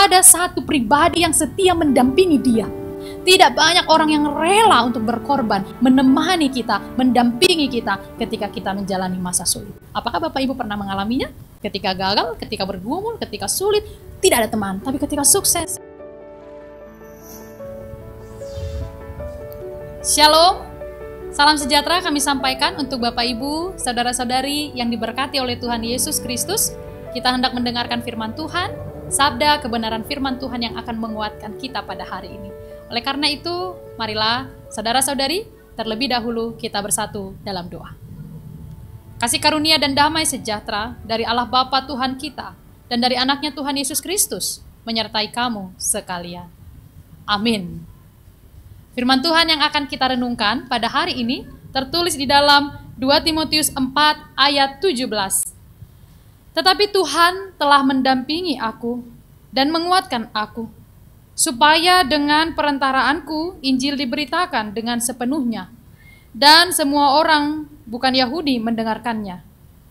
ada satu pribadi yang setia mendampingi dia. Tidak banyak orang yang rela untuk berkorban, menemani kita, mendampingi kita ketika kita menjalani masa sulit. Apakah Bapak Ibu pernah mengalaminya? Ketika gagal, ketika bergumul, ketika sulit, tidak ada teman. Tapi ketika sukses. Shalom, salam sejahtera kami sampaikan untuk Bapak Ibu, saudara-saudari yang diberkati oleh Tuhan Yesus Kristus. Kita hendak mendengarkan firman Tuhan, sabda kebenaran firman Tuhan yang akan menguatkan kita pada hari ini. Oleh karena itu, marilah saudara-saudari, terlebih dahulu kita bersatu dalam doa. Kasih karunia dan damai sejahtera dari Allah Bapa Tuhan kita dan dari anaknya Tuhan Yesus Kristus menyertai kamu sekalian. Amin. Firman Tuhan yang akan kita renungkan pada hari ini tertulis di dalam 2 Timotius 4 ayat 17. Tetapi Tuhan telah mendampingi aku dan menguatkan aku, supaya dengan perantaraanku Injil diberitakan dengan sepenuhnya, dan semua orang bukan Yahudi mendengarkannya.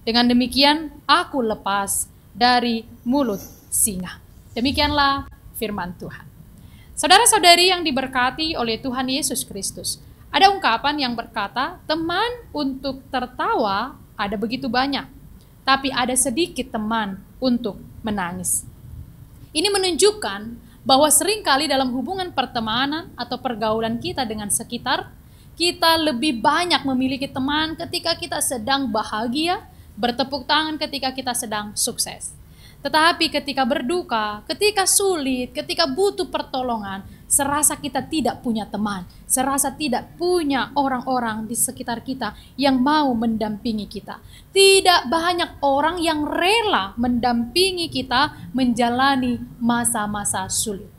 Dengan demikian aku lepas dari mulut singa. Demikianlah firman Tuhan. Saudara-saudari yang diberkati oleh Tuhan Yesus Kristus, ada ungkapan yang berkata, teman untuk tertawa ada begitu banyak, tapi ada sedikit teman untuk menangis. Ini menunjukkan bahwa seringkali dalam hubungan pertemanan atau pergaulan kita dengan sekitar, kita lebih banyak memiliki teman ketika kita sedang bahagia, bertepuk tangan ketika kita sedang sukses. Tetapi ketika berduka, ketika sulit, ketika butuh pertolongan, serasa kita tidak punya teman, serasa tidak punya orang-orang di sekitar kita yang mau mendampingi kita. Tidak banyak orang yang rela mendampingi kita menjalani masa-masa sulit.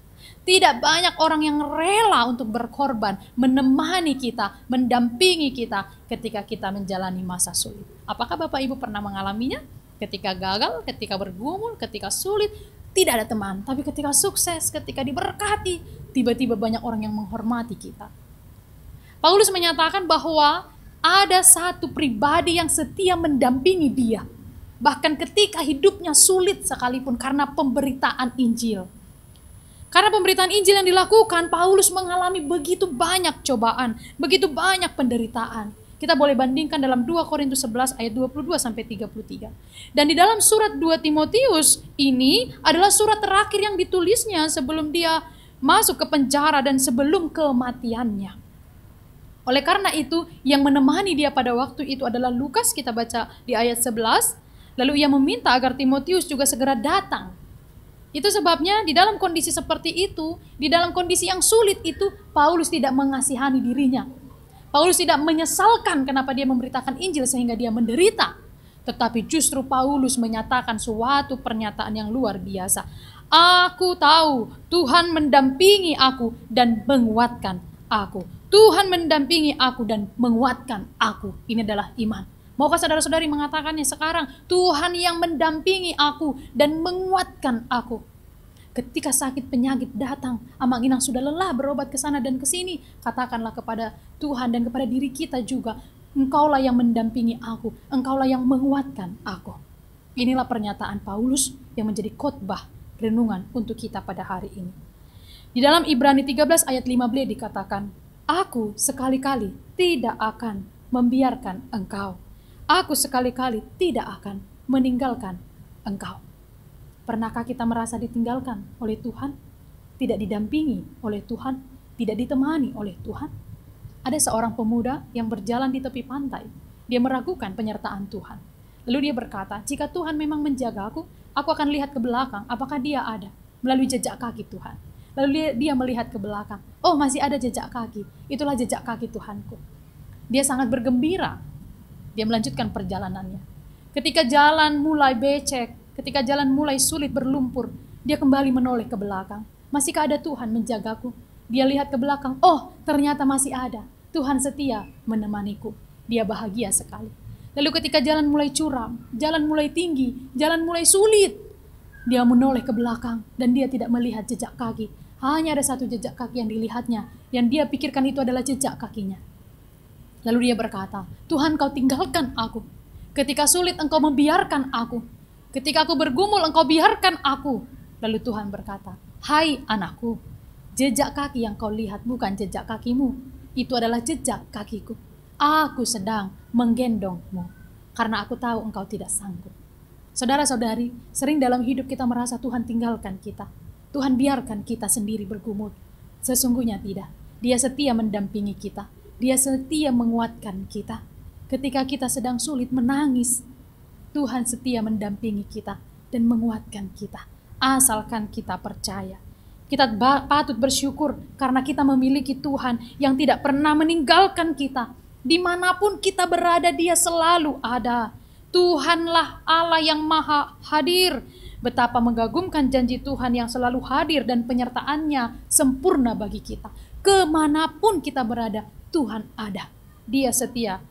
Tidak banyak orang yang rela untuk berkorban, menemani kita, mendampingi kita ketika kita menjalani masa sulit. Apakah Bapak Ibu pernah mengalaminya? Ketika gagal, ketika bergumul, ketika sulit, tidak ada teman. Tapi ketika sukses, ketika diberkati, tiba-tiba banyak orang yang menghormati kita. Paulus menyatakan bahwa ada satu pribadi yang setia mendampingi dia. Bahkan ketika hidupnya sulit sekalipun karena pemberitaan Injil. Karena pemberitaan Injil yang dilakukan, Paulus mengalami begitu banyak cobaan, begitu banyak penderitaan. Kita boleh bandingkan dalam 2 Korintus 11 ayat 22-33. Dan di dalam surat 2 Timotius ini adalah surat terakhir yang ditulisnya sebelum dia masuk ke penjara dan sebelum kematiannya. Oleh karena itu, yang menemani dia pada waktu itu adalah Lukas, kita baca di ayat 11. Lalu ia meminta agar Timotius juga segera datang. Itu sebabnya di dalam kondisi seperti itu, di dalam kondisi yang sulit itu, Paulus tidak mengasihani dirinya. Paulus tidak menyesalkan kenapa dia memberitakan Injil sehingga dia menderita. Tetapi justru Paulus menyatakan suatu pernyataan yang luar biasa. Aku tahu Tuhan mendampingi aku dan menguatkan aku. Tuhan mendampingi aku dan menguatkan aku. Ini adalah iman. Maukah saudara-saudari mengatakannya sekarang? Tuhan yang mendampingi aku dan menguatkan aku. Ketika sakit penyakit datang, Amang Inang sudah lelah berobat ke sana dan ke sini, katakanlah kepada Tuhan dan kepada diri kita juga, Engkaulah yang mendampingi aku, Engkaulah yang menguatkan aku. Inilah pernyataan Paulus yang menjadi khotbah renungan untuk kita pada hari ini. Di dalam Ibrani 13 ayat 15 dikatakan, Aku sekali-kali tidak akan membiarkan engkau. Aku sekali-kali tidak akan meninggalkan engkau. Pernahkah kita merasa ditinggalkan oleh Tuhan? Tidak didampingi oleh Tuhan? Tidak ditemani oleh Tuhan? Ada seorang pemuda yang berjalan di tepi pantai. Dia meragukan penyertaan Tuhan. Lalu dia berkata, jika Tuhan memang menjaga aku akan lihat ke belakang, apakah dia ada melalui jejak kaki Tuhan. Lalu dia melihat ke belakang, oh masih ada jejak kaki, itulah jejak kaki Tuhanku. Dia sangat bergembira, dia melanjutkan perjalanannya. Ketika jalan mulai becek, ketika jalan mulai sulit berlumpur, dia kembali menoleh ke belakang. Masihkah ada Tuhan menjagaku? Dia lihat ke belakang, oh ternyata masih ada. Tuhan setia menemaniku. Dia bahagia sekali. Lalu ketika jalan mulai curam, jalan mulai tinggi, jalan mulai sulit, dia menoleh ke belakang dan dia tidak melihat jejak kaki. Hanya ada satu jejak kaki yang dilihatnya, yang dia pikirkan itu adalah jejak kakinya. Lalu dia berkata, Tuhan kau tinggalkan aku. Ketika sulit engkau membiarkan aku. Ketika aku bergumul engkau biarkan aku. Lalu Tuhan berkata, "Hai anakku, jejak kaki yang kau lihat bukan jejak kakimu, itu adalah jejak kakiku. Aku sedang menggendongmu, karena aku tahu engkau tidak sanggup." Saudara-saudari, sering dalam hidup kita merasa Tuhan tinggalkan kita. Tuhan biarkan kita sendiri bergumul. Sesungguhnya tidak. Dia setia mendampingi kita. Dia setia menguatkan kita. Ketika kita sedang sulit menangis, Tuhan setia mendampingi kita dan menguatkan kita. Asalkan kita percaya. Kita patut bersyukur karena kita memiliki Tuhan yang tidak pernah meninggalkan kita. Dimanapun kita berada, Dia selalu ada. Tuhanlah Allah yang maha hadir. Betapa mengagumkan janji Tuhan yang selalu hadir dan penyertaannya sempurna bagi kita. Kemanapun kita berada, Tuhan ada. Dia setia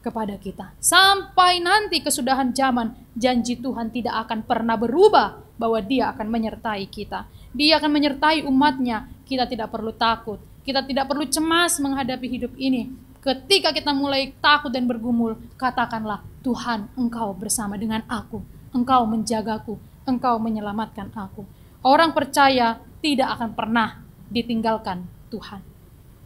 kepada kita. Sampai nanti kesudahan zaman, janji Tuhan tidak akan pernah berubah bahwa Dia akan menyertai kita. Dia akan menyertai umatnya. Kita tidak perlu takut. Kita tidak perlu cemas menghadapi hidup ini. Ketika kita mulai takut dan bergumul, katakanlah, "Tuhan, Engkau bersama dengan aku. Engkau menjagaku. Engkau menyelamatkan aku." Orang percaya tidak akan pernah ditinggalkan Tuhan.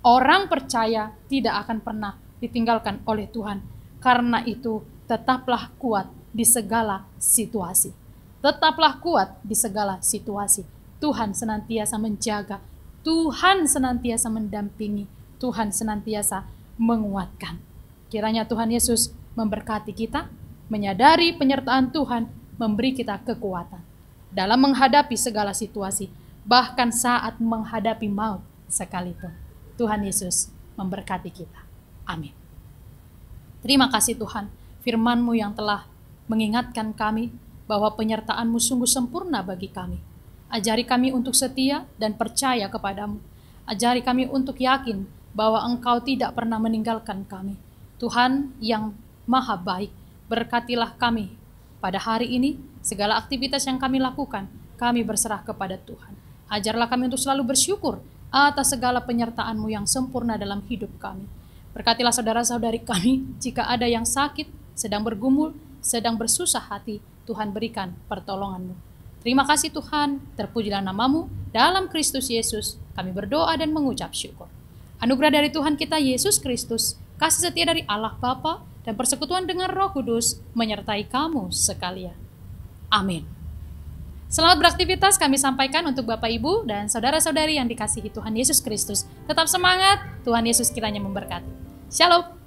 Orang percaya tidak akan pernah ditinggalkan oleh Tuhan. Karena itu, tetaplah kuat di segala situasi. Tetaplah kuat di segala situasi. Tuhan senantiasa menjaga. Tuhan senantiasa mendampingi. Tuhan senantiasa menguatkan. Kiranya Tuhan Yesus memberkati kita, menyadari penyertaan Tuhan, memberi kita kekuatan dalam menghadapi segala situasi, bahkan saat menghadapi maut sekalipun. Tuhan Yesus memberkati kita. Amin. Terima kasih Tuhan, firman-Mu yang telah mengingatkan kami bahwa penyertaan-Mu sungguh sempurna bagi kami. Ajari kami untuk setia dan percaya kepadamu. Ajari kami untuk yakin bahwa Engkau tidak pernah meninggalkan kami. Tuhan yang maha baik, berkatilah kami pada hari ini. Segala aktivitas yang kami lakukan, kami berserah kepada Tuhan. Ajarlah kami untuk selalu bersyukur atas segala penyertaan-Mu yang sempurna dalam hidup kami. Berkatilah saudara-saudari kami, jika ada yang sakit, sedang bergumul, sedang bersusah hati, Tuhan berikan pertolongan-Mu. Terima kasih Tuhan, terpujilah nama-Mu, dalam Kristus Yesus kami berdoa dan mengucap syukur. Anugerah dari Tuhan kita Yesus Kristus, kasih setia dari Allah Bapa, dan persekutuan dengan Roh Kudus menyertai kamu sekalian. Amin. Selamat beraktivitas kami sampaikan untuk Bapak Ibu dan saudara-saudari yang dikasihi Tuhan Yesus Kristus. Tetap semangat, Tuhan Yesus kiranya memberkati. Shalom.